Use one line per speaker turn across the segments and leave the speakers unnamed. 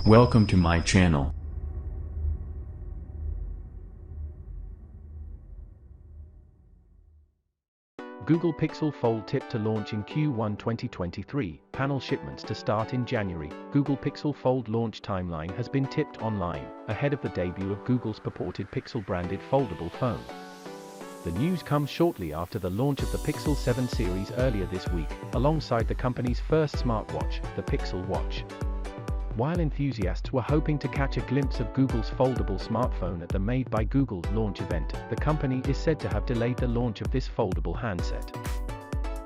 Welcome to my channel.
Google Pixel Fold tipped to launch in Q1 2023, panel shipments to start in January. Google Pixel Fold launch timeline has been tipped online, ahead of the debut of Google's purported Pixel-branded foldable phone. The news comes shortly after the launch of the Pixel 7 series earlier this week, alongside the company's first smartwatch, the Pixel Watch. While enthusiasts were hoping to catch a glimpse of Google's foldable smartphone at the Made by Google launch event, the company is said to have delayed the launch of this foldable handset.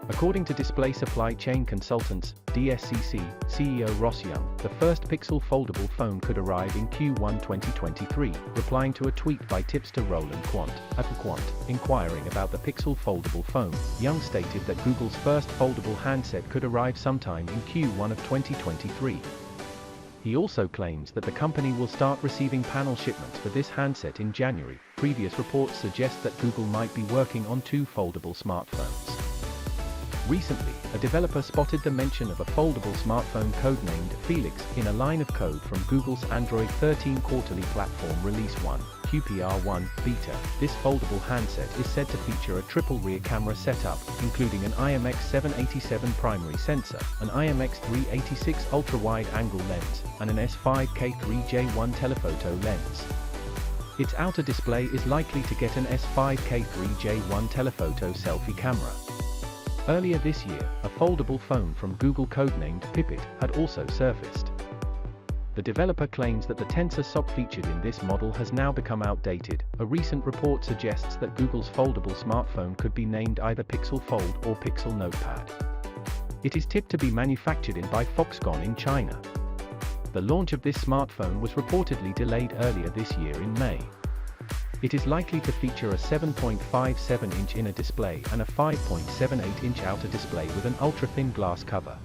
According to display supply chain consultants, DSCC, CEO Ross Young, the first Pixel foldable phone could arrive in Q1 2023, replying to a tweet by tipster Roland Quant, at Quant, inquiring about the Pixel foldable phone. Young stated that Google's first foldable handset could arrive sometime in Q1 of 2023. He also claims that the company will start receiving panel shipments for this handset in January. Previous reports suggest that Google might be working on two foldable smartphones. Recently, a developer spotted the mention of a foldable smartphone codenamed Felix in a line of code from Google's Android 13 quarterly platform Release 1, QPR1, beta. This foldable handset is said to feature a triple rear camera setup, including an IMX787 primary sensor, an IMX386 ultra-wide-angle lens, and an S5K3J1 telephoto lens. Its outer display is likely to get an S5K3J1 telephoto selfie camera. Earlier this year, a foldable phone from Google codenamed Pipit had also surfaced. The developer claims that the Tensor SoC featured in this model has now become outdated. A recent report suggests that Google's foldable smartphone could be named either Pixel Fold or Pixel Notepad. It is tipped to be manufactured by Foxconn in China. The launch of this smartphone was reportedly delayed earlier this year in May. It is likely to feature a 7.57-inch inner display and a 5.78-inch outer display with an ultra-thin glass cover.